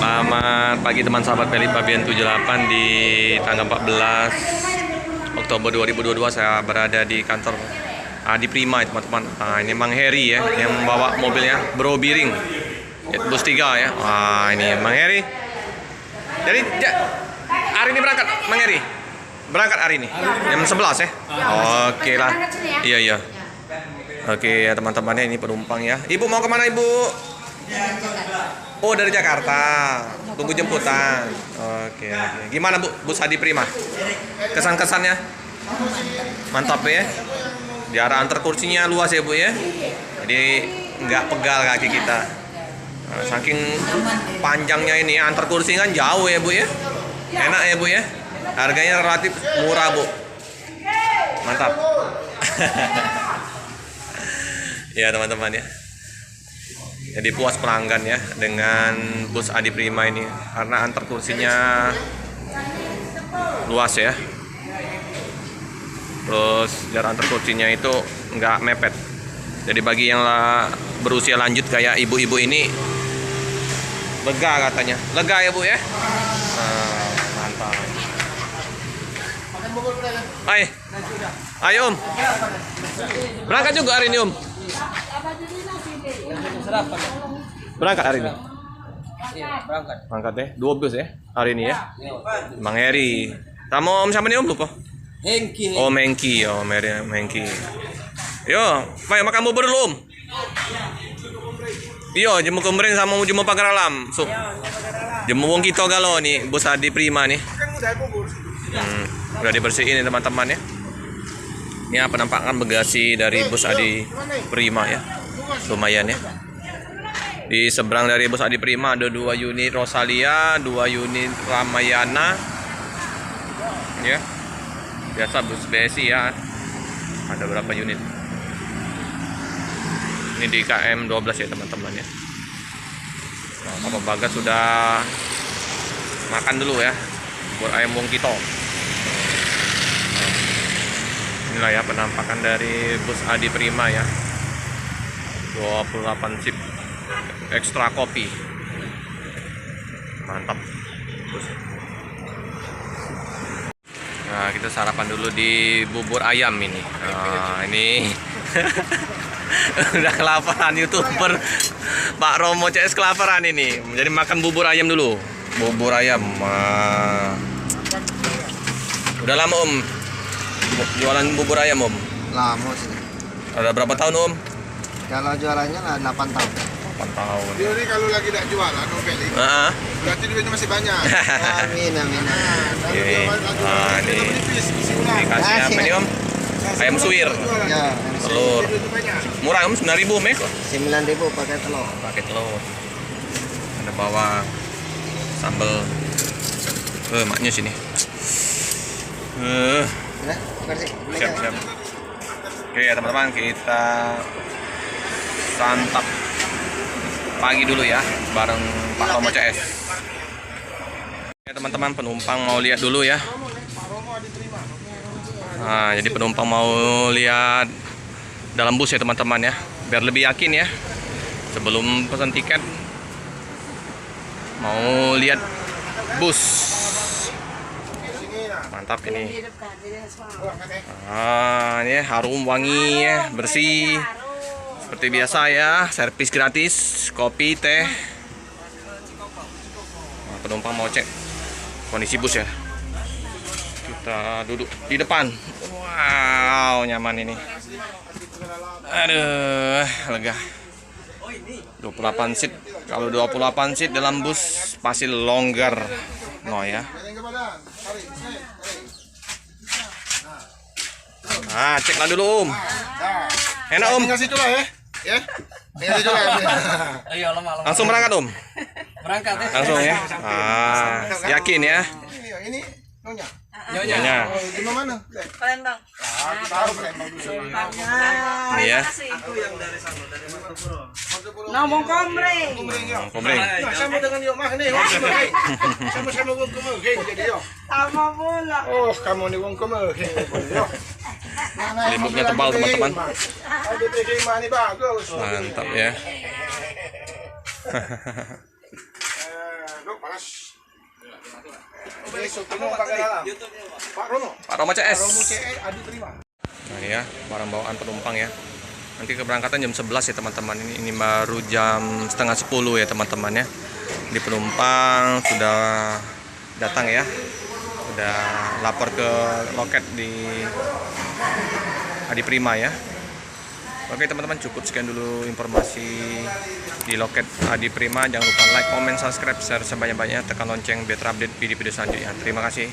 Selamat pagi teman sahabat Peli Pabian 78 di tanggal 14 Oktober 2022 saya berada di kantor Adi Prima teman-teman. Nah, ini Mang Heri ya yang membawa mobilnya Bro Biring bus 3 ya. Wah, ini Mang Heri. Jadi hari ini berangkat Mang Heri. Berangkat hari ini. Jam 11 ya. Oke lah. Iya. Oke ya teman-temannya, ini penumpang ya. Ibu mau kemana Ibu? Oh, dari Jakarta. Tunggu jemputan. Oke. Gimana Bu, bus Adi Prima? Kesan-kesannya? Mantap ya. Jarak antar kursinya luas ya Bu ya. Jadi nggak pegal kaki kita. Nah, saking panjangnya ini antar kursi kan jauh ya Bu ya. Enak ya Bu ya. Harganya relatif murah Bu. Mantap. Ya teman-teman ya. Jadi puas pelanggan ya dengan bus Adi Prima ini karena antar kursinya luas ya. Terus jarak antar kursinya itu nggak mepet. Jadi bagi yang berusia lanjut kayak ibu-ibu ini lega katanya. Lega ya Bu ya. Mantap. Ayo Om. Berangkat juga hari ini Om. Berangkat hari ini. Berangkat ya. 2 bus ya hari ini ya. Mang Heri. Kamu Om siapa nih Om lupa? Hengki. Oh Mengki, Mengki. Yo, ayo makan bubur dulu Om. Iyo, jemu kemering sama jemu pagar alam. So, jemu wong kita galau nih, bus Adi Prima nih. Udah dibersihin nih teman-teman ya. Ini penampakan bagasi dari bus Adi Prima ya. Lumayan ya. Di seberang dari bus Adi Prima ada 2 unit Rosalia, 2 unit Ramayana. Ya. Biasa bus BSI ya. Ada berapa unit? Ini di KM 12 ya teman-teman ya. Nah, Papa Bagas sudah makan dulu ya. Bubur ayam wong kita. Inilah ya penampakan dari bus Adi Prima ya. 28 sip ekstra kopi. Mantap. Nah, kita sarapan dulu di bubur ayam ini. Nah, ini udah kelaparan YouTuber Pak Romo CS kelaparan ini. Jadi makan bubur ayam dulu. Bubur ayam. Udah lama Om jualan bubur ayam Om? Lama sih. Ada berapa tahun Om? Kalau jualannya lah 8 tahun. 8 tahun. Jadi kalau lagi tidak jualan Peli, berarti duitnya masih banyak. Amin. Ini dikasih apa nih Om? Ayam suwir. Ya, Telur. Murah Om, 9.000 Om ya? 9.000 pakai telur. Pakai telur. Ada bawang, sambal. Maknya sini. Ya, bersih. Siap. Oke ya teman-teman, kita santap pagi dulu ya bareng Pak Romo CS. Ya teman-teman, penumpang mau lihat dulu ya. Nah, jadi penumpang mau lihat dalam bus ya teman-teman ya, biar lebih yakin ya. Sebelum pesan tiket mau lihat bus. Mantap ini. Ini harum wangi ya, bersih. Seperti biasa ya, servis gratis, kopi, teh. Nah, penumpang mau cek kondisi bus ya. Kita duduk di depan. Wow, nyaman ini. Aduh, lega. 28 seat. Kalau 28 seat dalam bus pasti longgar. No ya. Nah, ceklah dulu Om. Enak Om. Ngasih dulu ya. Ya. Ngasih dulu ya. Langsung berangkat Om. Berangkat ya. Langsung ya. Yakin ya. Ini Nyonya. Nyonya. Di mana? Palembang. Taruh Palembang dulu. Ini ya. Aku yang dari sana, dari Malioboro. Ngomong komring. Komring. Nah, sama dengan Yuk Mah nih. Sama-sama wong kemegeng jadi yo. Sama pula. Oh, kamu nih wong kemegeng. Selimutnya tebal teman-teman. Ada terima nih bagus. Mantap ya. Mas. Besok penumpang pakai dalam. Pak Romo. Pak Romo CS. Romo CE adu terima. Nah ini ya, barang bawaan penumpang ya. Nanti keberangkatan jam 11 ya teman-teman. Ini baru jam setengah 10 ya teman-teman ya. Di penumpang sudah datang ya. Sudah lapor ke loket di Adi Prima ya. Oke teman-teman, cukup sekian dulu informasi di loket Adi Prima. Jangan lupa like, comment, subscribe, share sebanyak-banyaknya, tekan lonceng biar terupdate video-video selanjutnya. Terima kasih.